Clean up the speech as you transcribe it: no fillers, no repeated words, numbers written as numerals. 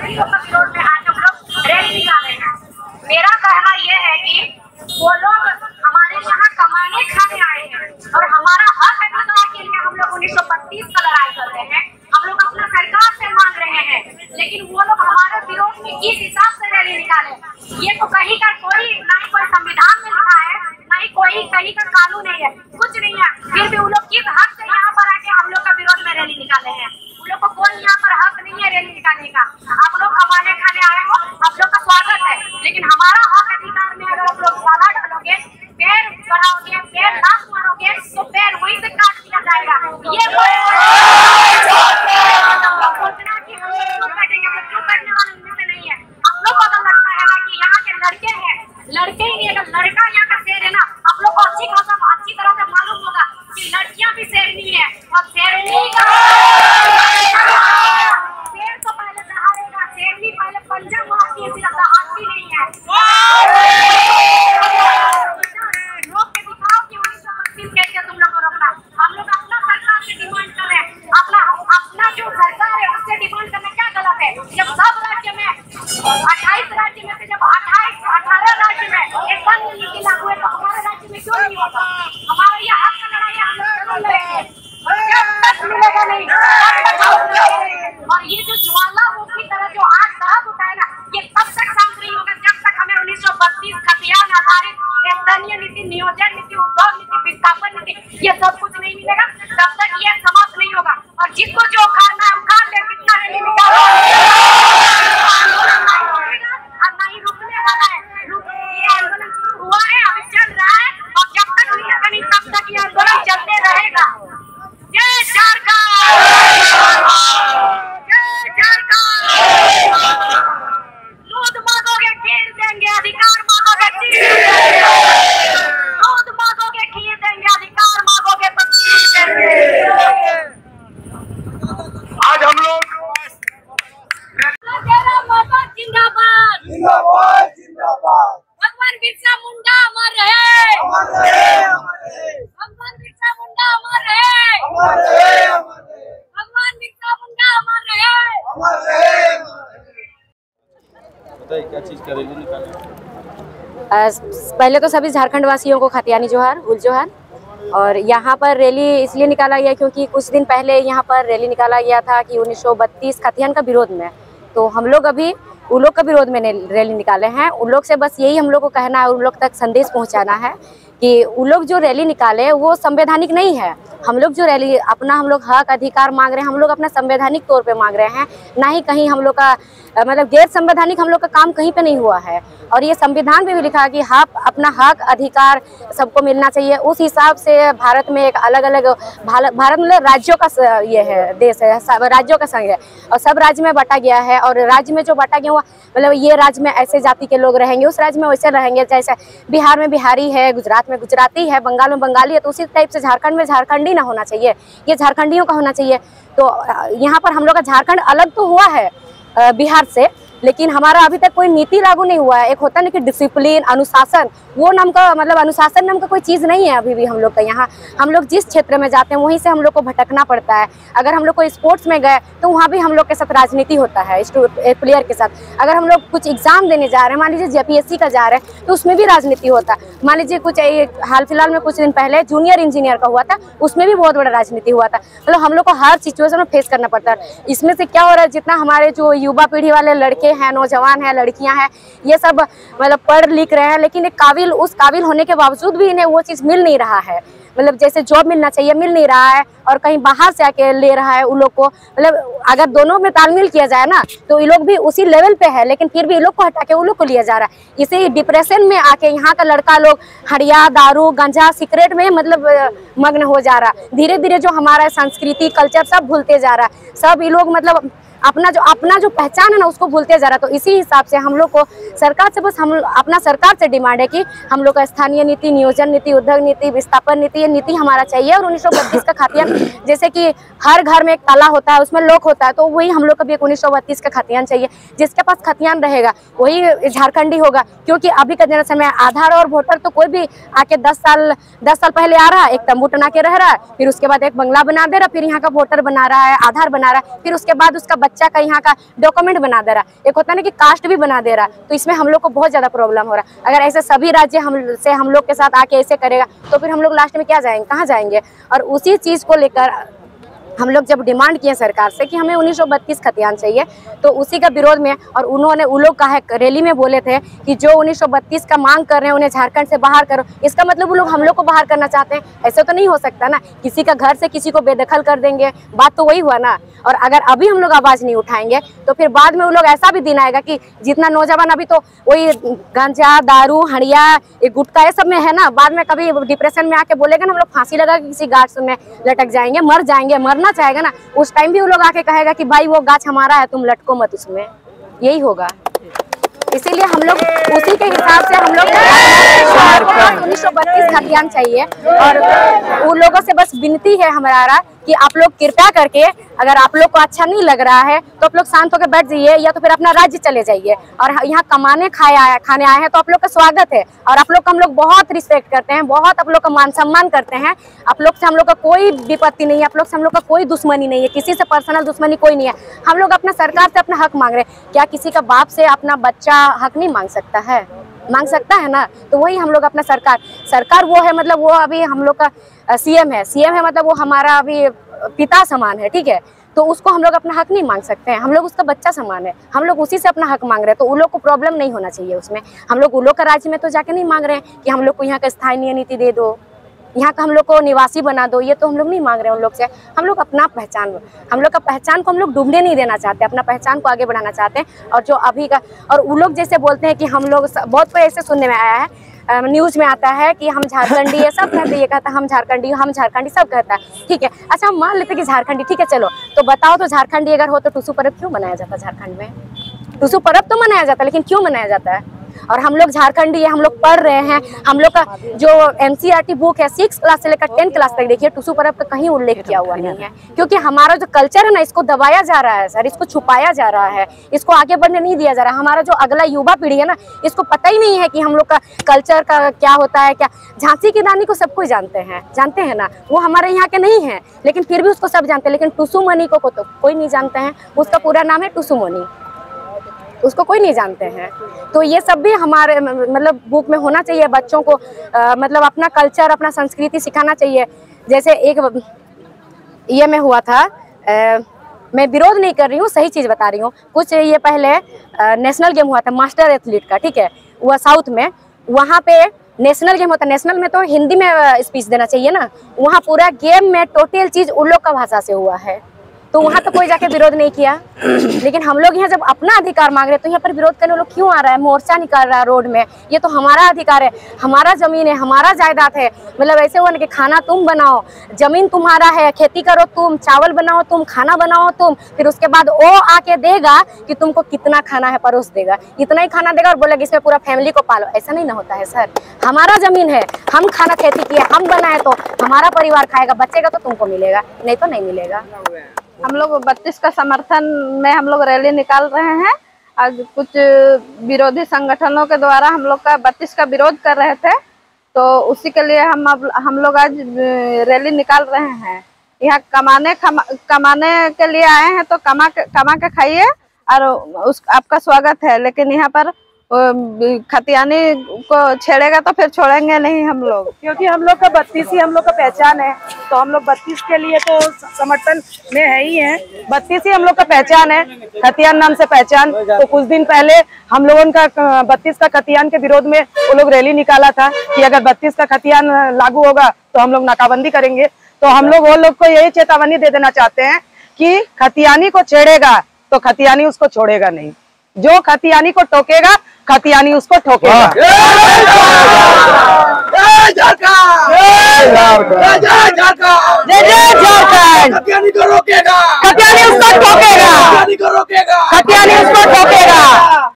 लड़कियों के विरोध में आज हम लोग रैली निकाले हैं। मेरा कहना ये है कि वो लोग हमारे यहाँ कमाने खाने आए हैं और हमारा हक अधिकार के लिए हम लोग 1932 का लड़ाई कर रहे हैं। हम लोग अपना सरकार से मांग रहे हैं, लेकिन वो लोग हमारे विरोध में किस हिसाब से रैली निकाले, ये तो कहीं का कोई ना ही कोई संविधान में लिखा है, ना ही कोई कहीं का कानून है, कुछ नहीं है। फिर भी वो लोग किस हक से यहाँ पर आके हम लोग का विरोध में रैली निकाले हैं। उन लोग को कोई यहाँ पर हक नहीं है रैली निकालने का। आप लोग कमाने खाने आए हो, आप लोग का स्वागत है, लेकिन हमारा हक अधिकार में अगर आप लोग बाधा डालोगे, पैर बढ़ाओगे, पैर लात मारोगे, तो पैर वहीं से काट दिया जाएगा। ये सोचना कि हम लोग क्यों कटेंगे, हम क्यों कटने वाले इनमें से नहीं है। आप लोग को अगर लगता है ना कि यहाँ के लड़के हैं, लड़के ही नहीं, अगर लड़का यहाँ का शेर है ना, आप लोग को अच्छी तरह से मालूम होगा कि लड़कियां भी शेरनी है और शेरनी का शेर तो पहले दहाड़ेगा, शेरनी पहले पंजा मारती है, सिर्फ दहाड़ती नहीं है। रोक के दिखाओ कि 1932 कैसे तुम लोग को रोकना। हम लोग अपना सरकार से डिमांड कर रहे हैं, अपना जो सरकार है उससे डिमांड करना क्या गलत है। जब सब राज्य में 28 राज्य में से जब 18 राज्य में एक बंद नीति लागू है, तो हमारे राज्य में क्यों नहीं होगा। हमारा ये हक का लड़ाई हम लोग जरूर लड़ेंगे, जब तक मिलेगा नहीं। और ये जो ज्वालामुखी तरह जो आग दहक उठाएगा, ये तब तक शांत नहीं होगा जब तक हमें 1932 खतियान आधारित स्थानीय नीति, नियोजन नीति, उद्योग नीति, विस्थापन नीति, ये सब कुछ नहीं मिलेगा, तब तक ये समाप्त नहीं होगा। और जिसको जो खाना है हम खा ले, कितना रैली निकालो, और नहीं रुकने वाला है। ये आंदोलन शुरू हुआ है, अभी चल रहा है, और जब तक मिलेगा नहीं तब तक ये आंदोलन चलते रहेगा। जय झारखंड, जय झारखंड। दूध मांगोगे खीर देंगे, अधिकार मांगोगे खीर देंगे। दूध मांगोगे खीर देंगे, अधिकार मांगोगे तो खीर देंगे। आज हम लोग जिंदाबाद, जिंदाबाद, जिंदाबाद। भगवान बिरसा मुंडा अमर रहे, अमर रहे, अमर रहे। भगवान बिरसा मुंडा अमर रहे, अमर रहे, अमर रहे। भगवान बिरसा मुंडा अमर रहे, अमर रहे, अमर रहे। बताइए क्या चीज़ का रैली निकाले? पहले तो सभी झारखंड वासियों को खतियानी जोहार, हुल जोहार। और यहाँ पर रैली इसलिए निकाला गया क्योंकि कुछ दिन पहले यहाँ पर रैली निकाला गया था कि 1932 खतियान का विरोध में, तो हम लोग अभी उन लोग का विरोध में रैली निकाले हैं। उन लोग से बस यही हम लोग को कहना है, उन लोग तक संदेश पहुँचाना है कि उन लोग जो रैली निकाले वो संवैधानिक नहीं है। हम लोग जो रैली अपना हम लोग हक अधिकार मांग रहे हैं, हम लोग अपना संवैधानिक तौर पे मांग रहे हैं, ना ही कहीं हम लोग का मतलब गैर संवैधानिक हम लोग का काम कहीं पे नहीं हुआ है। और ये संविधान में भी लिखा है कि अपना हक अधिकार सबको मिलना चाहिए। उस हिसाब से भारत में एक अलग अलग भारत मतलब राज्यों का ये है, देश है, राज्यों का संघ है, और सब राज्य में बांटा गया है। और राज्य में जो बांटा गया हुआ मतलब ये राज्य में ऐसे जाति के लोग रहेंगे, उस राज्य में वैसे रहेंगे। जैसे बिहार में बिहारी है, गुजरात में गुजराती है, बंगाल में बंगाली है, तो उसी टाइप से झारखंड में झारखंडी ना होना चाहिए, ये झारखंडियों का होना चाहिए। तो यहाँ पर हम लोग का झारखंड अलग तो हुआ है बिहार से, लेकिन हमारा अभी तक कोई नीति लागू नहीं हुआ है। एक होता है कि डिसिप्लिन, अनुशासन, वो नाम का मतलब अनुशासन नाम का कोई चीज़ नहीं है अभी भी हम लोग का। यहाँ हम लोग जिस क्षेत्र में जाते हैं वहीं से हम लोग को भटकना पड़ता है। अगर हम लोग को स्पोर्ट्स में गए तो वहाँ भी हम लोग के साथ राजनीति होता है, प्लेयर के साथ। अगर हम लोग कुछ एग्जाम देने जा रहे हैं, मान लीजिए JPSC का जा रहे हैं, तो उसमें भी राजनीति होता है। मान लीजिए कुछ हाल फिलहाल में कुछ दिन पहले जूनियर इंजीनियर का हुआ था, उसमें भी बहुत बड़ा राजनीति हुआ था। मतलब हम लोग को हर सिचुएशन में फेस करना पड़ता है। इसमें से क्या हो रहा है, जितना हमारे जो युवा पीढ़ी वाले लड़के हैं, नौजवान हैं, लड़कियां हैं, ये सब मतलब पढ़ लिख रहे हैं, लेकिन एक उस काबिल होने के बावजूद भी इन्हें वो चीज़ मिल नहीं रहा है। मतलब जैसे जॉब मिलना चाहिए मिल नहीं रहा है, और कहीं बाहर से आके ले रहा है उन लोग को। मतलब अगर दोनों में तालमेल किया जाए ना तो ये लोग भी उसी लेवल पे है, लेकिन फिर भी ये लोग को हटा के उन लोग को लिया जा रहा है। इसे डिप्रेशन में आके यहाँ का लड़का लोग हड़िया, दारू, गांजा, सिगरेट में मतलब मग्न हो जा रहा है। धीरे धीरे जो हमारा संस्कृति, कल्चर सब भूलते जा रहा है। सब ये लोग मतलब अपना जो पहचान है ना उसको भूलते जा रहा। तो इसी हिसाब से हम लोग को सरकार से बस हम अपना सरकार से डिमांड है कि हम लोग का स्थानीय नीति, नियोजन नीति, उद्योग नीति, विस्थापन नीति, ये नीति हमारा चाहिए। और 1932 का खतियान, जैसे कि हर घर में एक ताला होता है, उसमें लॉक होता है, तो वही हम लोग को भी एक 1932 का खतियान चाहिए। जिसके पास खतियान रहेगा वही झारखंडी होगा, क्योंकि अभी का जनरेशन में आधार और वोटर तो कोई भी आके 10 साल पहले आ रहा है, एक तंबू टना के रह रहा है, फिर उसके बाद एक बंगला बना दे रहा है, फिर यहाँ का वोटर बना रहा है, आधार बना रहा है, फिर उसके बाद उसका बच्चा का यहाँ का डॉक्यूमेंट बना दे रहा, एक होता है ना कि कास्ट भी बना दे रहा, तो इसमें हम लोग को बहुत ज्यादा प्रॉब्लम हो रहा है। अगर ऐसे सभी राज्य हम लोग के साथ आके ऐसे करेगा तो फिर हम लोग लास्ट में क्या जाएंगे, कहाँ जाएंगे। और उसी चीज को लेकर हम लोग जब डिमांड किए सरकार से कि हमें 1932 खतियान चाहिए, तो उसी का विरोध में, और उन्होंने वो लोग कहा रैली में बोले थे कि जो 1932 का मांग कर रहे हैं उन्हें झारखंड से बाहर करो। इसका मतलब वो लोग हम लोग को बाहर करना चाहते हैं, ऐसे तो नहीं हो सकता ना, किसी का घर से किसी को बेदखल कर देंगे, बात तो वही हुआ ना। और अगर अभी हम लोग आवाज नहीं उठाएंगे तो फिर बाद में वो लोग ऐसा भी दिन आएगा कि जितना नौजवान अभी तो वही गांजा, दारू, हड़िया, गुटखा ये सब में है ना, बाद में कभी डिप्रेशन में आके बोलेगा ना हम लोग फांसी लगा के किसी गाछ में लटक जाएंगे, मर जाएंगे, मरना चाहेगा ना, उस टाइम भी वो लोग आके कहेगा कि भाई वो गाछ हमारा है, तुम लटको मत उसमें, यही होगा। इसीलिए हम लोग उसी के हिसाब से हम लोग 1932 खतियान चाहिए। और उन लोगों से बस विनती है हमारा कि आप लोग कृपया करके, अगर आप लोग को अच्छा नहीं लग रहा है तो आप लोग शांत होकर बैठ जाइए, या तो फिर अपना राज्य चले जाइए। और यहाँ कमाने खाने आए हैं तो आप लोग का स्वागत है, और आप लोग का हम लोग बहुत रिस्पेक्ट करते हैं, बहुत आप लोग का मान सम्मान करते हैं। आप लोग से हम लोग का कोई विपत्ति नहीं है, आप लोग से हम लोग का कोई दुश्मनी नहीं है, किसी से पर्सनल दुश्मनी कोई नहीं है। हम लोग अपना सरकार से अपना हक मांग रहे हैं। क्या किसी का बाप से अपना बच्चा हक नहीं मांग सकता है? मांग सकता है ना। तो वही हम लोग अपना सरकार वो है, मतलब वो अभी हम लोग का सीएम है, मतलब वो हमारा अभी पिता समान है, ठीक है। तो उसको हम लोग अपना हक नहीं मांग सकते हैं, हम लोग उसका बच्चा समान है, हम लोग उसी से अपना हक मांग रहे हैं। तो उन लोग को प्रॉब्लम नहीं होना चाहिए उसमें। हम लोग उन लोग का राज्य में तो जाके नहीं मांग रहे हैं कि हम लोग को यहाँ का स्थानीय नीति दे दो, यहाँ का हम लोग को निवासी बना दो, ये तो हम लोग नहीं मांग रहे हैं उन लोग से। हम लोग अपना पहचान, हम लोग का पहचान को हम लोग डूबने नहीं देना चाहते, अपना पहचान को आगे बढ़ाना चाहते हैं। और जो अभी का, और वो लोग जैसे बोलते हैं कि हम लोग, बहुत कोई ऐसे सुनने में आया है, न्यूज में आता है कि हम झारखंडी, ये सब कहते, ये कहता है हम झारखंडी सब कहता है, ठीक है। अच्छा हम मान लेते हैं कि झारखंडी, ठीक है, चलो तो बताओ, तो झारखंडी अगर हो तो टुसू पर्व क्यों मनाया जाता है झारखंड में? टुसू पर्व तो मनाया जाता है, लेकिन क्यों मनाया जाता है? और हम लोग झारखंडी है, हम लोग पढ़ रहे हैं, हम लोग का जो एनसीईआरटी बुक है 6 क्लास से लेकर 10 क्लास तक, देखिए टुसू पर्व का कहीं उल्लेख किया हुआ नहीं है। क्योंकि हमारा जो कल्चर है ना, इसको दबाया जा रहा है सर, इसको छुपाया जा रहा है, इसको आगे बढ़ने नहीं दिया जा रहा है। हमारा जो अगला युवा पीढ़ी है ना, इसको पता ही नहीं है कि हम लोग का कल्चर का क्या होता है। क्या झांसी की रानी को सब कोई जानते हैं ना, वो हमारे यहाँ के नहीं है, लेकिन फिर भी उसको सब जानते हैं। लेकिन टुसू मनी को तो कोई नहीं जानते हैं, उसका पूरा नाम है टुसू मनी, उसको कोई नहीं जानते हैं। तो ये सब भी हमारे मतलब बुक में होना चाहिए बच्चों को, मतलब अपना कल्चर, अपना संस्कृति सिखाना चाहिए। जैसे एक ये में हुआ था, मैं विरोध नहीं कर रही हूँ, सही चीज़ बता रही हूँ। कुछ ये पहले नेशनल गेम हुआ था मास्टर एथलीट का, ठीक है, वह साउथ में, वहाँ पे नेशनल गेम होता है। नेशनल में तो हिंदी में स्पीच देना चाहिए ना, वहाँ पूरा गेम में टोटल चीज़ उन लोग का भाषा से हुआ है, तो वहाँ तो कोई जाके विरोध नहीं किया। लेकिन हम लोग यहाँ जब अपना अधिकार मांग रहे हैं तो यहाँ पर विरोध करने लोग क्यों आ रहा है, मोर्चा निकाल रहा है रोड में। ये तो हमारा अधिकार है, हमारा जमीन है, हमारा जायदाद है। मतलब ऐसे हुआ ना कि खाना तुम बनाओ, जमीन तुम्हारा है, खेती करो तुम, चावल बनाओ तुम, खाना बनाओ तुम, फिर उसके बाद वो आके देगा कि तुमको कितना खाना है, परोस देगा, इतना ही खाना देगा और बोलेगा इसमें पूरा फैमिली को पालो। ऐसा नहीं ना होता है सर, हमारा जमीन है, हम खाना खेती किए, हम बनाए तो हमारा परिवार खाएगा, बचेगा तो तुमको मिलेगा, नहीं तो नहीं मिलेगा। हम लोग 32 का समर्थन में हम लोग रैली निकाल रहे हैं। आज कुछ विरोधी संगठनों के द्वारा हम लोग का 32 का विरोध कर रहे थे, तो उसी के लिए हम लोग आज रैली निकाल रहे हैं। यहाँ कमाने के लिए आए हैं, तो कमा के खाइए और आपका स्वागत है। लेकिन यहाँ पर खतियानी को छेड़ेगा तो फिर छोड़ेंगे नहीं हम लोग, क्योंकि हम लोग का 32 ही हम लोग का पहचान है। तो हम लोग 32 के लिए तो समर्थन में है ही है, 32 ही हम लोग का पहचान है, खतियान नाम से पहचान। तो कुछ दिन पहले हम लोगों का 32 का खतियान के विरोध में वो लोग रैली निकाला था कि अगर 32 का खतियान लागू होगा तो हम लोग नाकाबंदी करेंगे। तो हम लोग वो लोग को यही चेतावनी दे देना चाहते हैं कि खतियानी को छेड़ेगा तो खतियानी उसको छोड़ेगा नहीं, जो खतियानी को टोकेगा खतियानी उसको ठोकेगा। जय झारखंड, जय झारखंड, जय जय झारखंड। खतियानी को रोकेगा, खतियानी उसको ठोकेगा, खतियानी को रोकेगा, खतियानी उसको ठोकेगा।